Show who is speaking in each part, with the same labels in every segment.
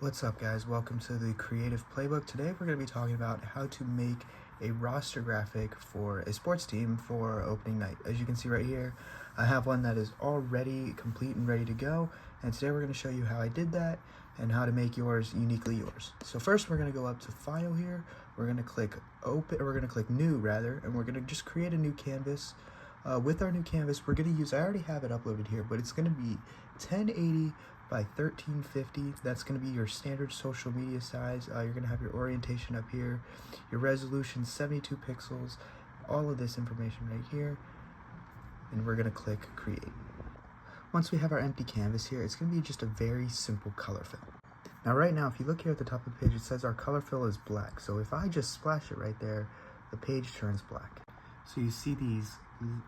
Speaker 1: What's up, guys? Welcome to the Creative Playbook. Today we're going to be talking about how to make a roster graphic for a sports team for opening night. As you can see right here, I have one that is already complete and ready to go, and today we're going to show you how I did that and how to make yours uniquely yours. So first we're going to go up to File here, we're going to click Open, or we're going to click New rather, and we're going to just create a new canvas. With our new canvas, we're going to use, I already have it uploaded here, but it's going to be 1080 by 1350. That's going to be your standard social media size. You're going to have your orientation up here, your resolution 72 pixels, all of this information right here, and we're going to click Create. Once we have our empty canvas here, it's going to be just a very simple color fill. Now right now, if you look here at the top of the page, it says our color fill is black. So if I just splash it right there, the page turns black. So you see these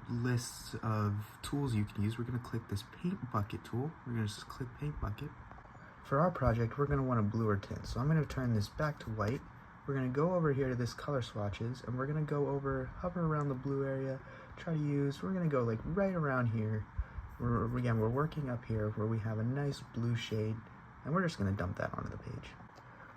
Speaker 1: lists of tools you can use. We're going to click this paint bucket tool. We're going to just click paint bucket. For our project, we're going to want a bluer tint. So I'm going to turn this back to white. We're going to go over here to this color swatches, and we're going to go over, hover around the blue area, we're going to go like right around here. We're working up here where we have a nice blue shade, and we're just going to dump that onto the page.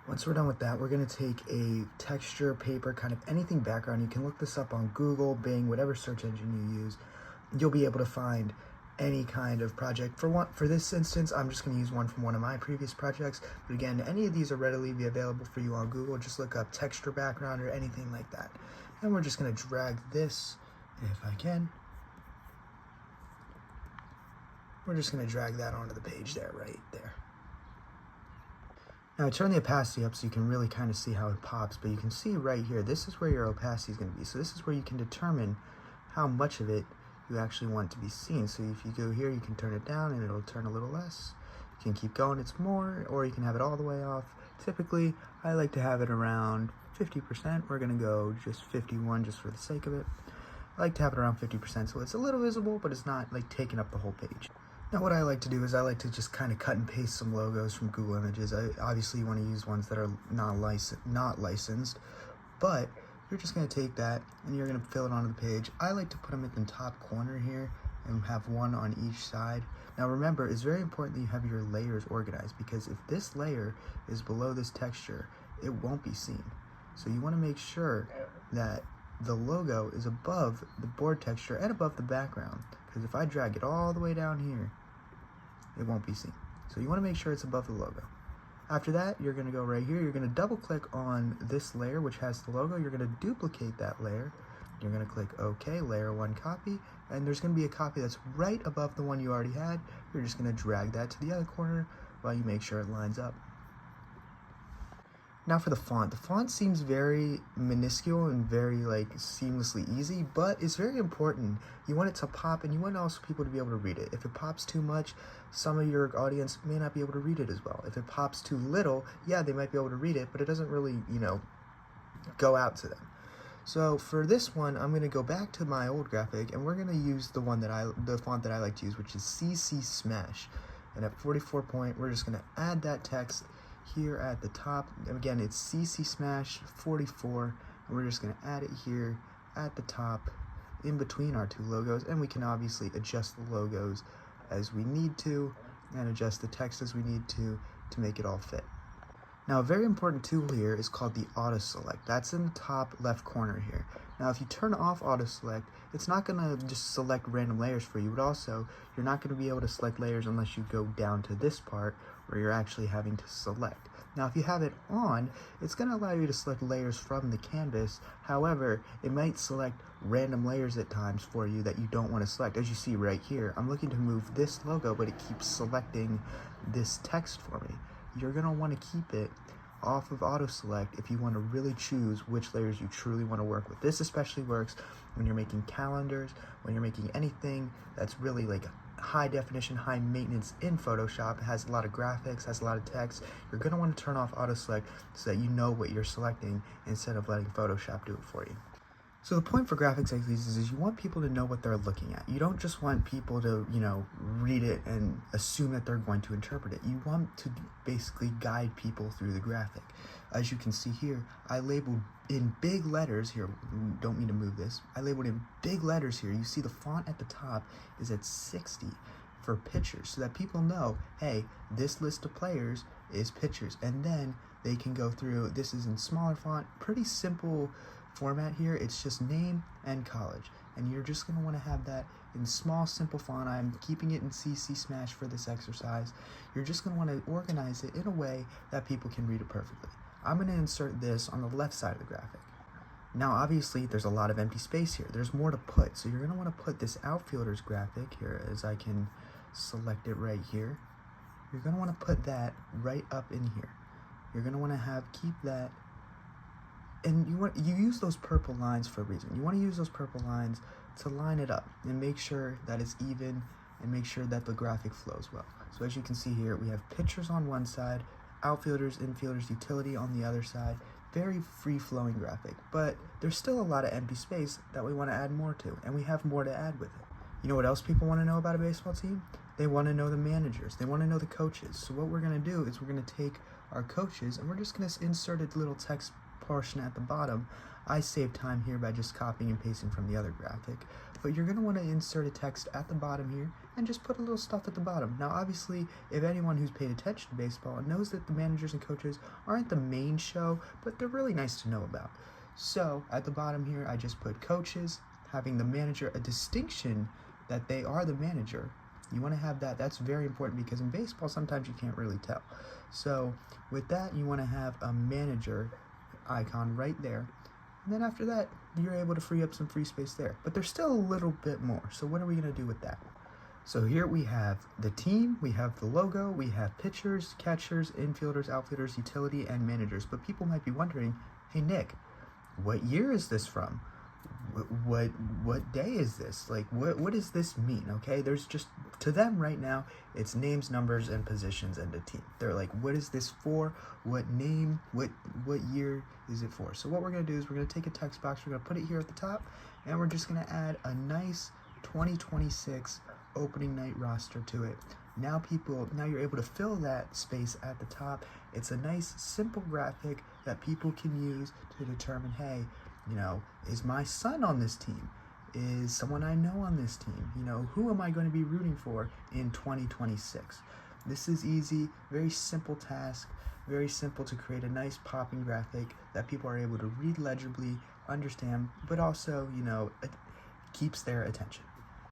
Speaker 1: Once we're done with that, we're going to take a texture, paper, kind of anything background. You can look this up on Google, Bing, whatever search engine you use. You'll be able to find any kind of project. For this instance, I'm just going to use one from one of my previous projects. But again, any of these are readily available for you on Google. Just look up texture background or anything like that. And we're just going to drag this, if I can. We're just going to drag that onto the page there, right there. Now I turn the opacity up so you can really kind of see how it pops, but you can see right here, this is where your opacity is going to be. So this is where you can determine how much of it you actually want to be seen. So if you go here, you can turn it down and it'll turn a little less. You can keep going, it's more, or you can have it all the way off. Typically, I like to have it around 50%. We're going to go just 51 just for the sake of it. I like to have it around 50% so it's a little visible, but it's not like taking up the whole page. Now what I like to do is I like to just kind of cut and paste some logos from Google Images. Obviously you want to use ones that are not licensed, but you're just going to take that and you're going to fill it onto the page. I like to put them at the top corner here and have one on each side. Now remember, it's very important that you have your layers organized, because if this layer is below this texture, it won't be seen. So you want to make sure that the logo is above the board texture and above the background, because if I drag it all the way down here, it won't be seen. So you want to make sure it's above the logo. After that, you're going to go right here, you're going to double click on this layer which has the logo, you're going to duplicate that layer, you're going to click OK, layer 1 copy, and there's going to be a copy that's right above the one you already had. You're just going to drag that to the other corner while you make sure it lines up. Now for the font seems very minuscule and very like seamlessly easy, but it's very important. You want it to pop, and you want also people to be able to read it. If it pops too much, some of your audience may not be able to read it as well. If it pops too little, yeah, they might be able to read it, but it doesn't really, go out to them. So for this one, I'm going to go back to my old graphic, and we're going to use the font that I like to use, which is CC Smash. And at 44 point, we're just going to add that text here at the top. Again, it's CC Smash 44, and we're just going to add it here at the top in between our two logos, and we can obviously adjust the logos as we need to and adjust the text as we need to make it all fit. Now a very important tool here is called the auto select. That's in the top left corner here. Now if you turn off auto select, it's not going to just select random layers for you, but also you're not going to be able to select layers unless you go down to this part where you're actually having to select. Now if you have it on, it's going to allow you to select layers from the canvas. However, it might select random layers at times for you that you don't want to select. As you see right here, I'm looking to move this logo, but it keeps selecting this text for me. You're going to want to keep it off of auto select if you want to really choose which layers you truly want to work with. This especially works when you're making calendars, when you're making anything that's really like high definition, high maintenance in Photoshop, has a lot of graphics, has a lot of text. You're going to want to turn off auto select so that you know what you're selecting instead of letting Photoshop do it for you. So the point for graphics like these is you want people to know what they're looking at. You don't just want people to, read it and assume that they're going to interpret it. You want to basically guide people through the graphic. As you can see here, I labeled in big letters here, don't mean to move this, I labeled in big letters here. You see the font at the top is at 60 for pictures, so that people know, hey, this list of players is pictures, and then they can go through. This is in smaller font, pretty simple format here. It's just name and college, and you're just going to want to have that in small, simple font. I'm keeping it in CC Smash for this exercise. You're just going to want to organize it in a way that people can read it perfectly. I'm going to insert this on the left side of the graphic. Now obviously there's a lot of empty space here. There's more to put, so you're going to want to put this outfielders graphic here, as I can select it right here. You're going to want to put that right up in here. You're going to want to keep that, and you use those purple lines for a reason. You want to use those purple lines to line it up and make sure that it's even and make sure that the graphic flows well. So as you can see here, we have pitchers on one side, outfielders, infielders, utility on the other side. Very free-flowing graphic, but there's still a lot of empty space that we want to add more to, and we have more to add with it. You know what else people want to know about a baseball team? They want to know the managers. They want to know the coaches. So what we're going to do is we're going to take our coaches and we're just going to insert a little text portion at the bottom. I save time here by just copying and pasting from the other graphic, but you're going to want to insert a text at the bottom here and just put a little stuff at the bottom. Now obviously, if anyone who's paid attention to baseball knows that the managers and coaches aren't the main show, but they're really nice to know about. So at the bottom here, I just put coaches, having the manager a distinction that they are the manager. You want to have that. That's very important because in baseball sometimes you can't really tell. So with that, you want to have a manager icon right there, and then after that you're able to free up some free space there, but there's still a little bit more. So what are we going to do with that? So here we have the team, we have the logo, we have pitchers, catchers, infielders, outfielders, utility, and managers. But people might be wondering, hey Nick, what year is this from? What day is this? Like, what does this mean? Okay, there's just, to them right now, it's names, numbers, and positions and a team. They're like, what is this for? What name? What year is it for? So what we're going to do is we're going to take a text box, we're going to put it here at the top, and we're just going to add a nice 2026 opening night roster to it. Now you're able to fill that space at the top. It's a nice, simple graphic that people can use to determine, hey, you know, is my son on this team? Is someone I know on this team? You know, who am I going to be rooting for in 2026? This is easy, very simple task, very simple to create a nice popping graphic that people are able to read legibly, understand, but also, you know, it keeps their attention.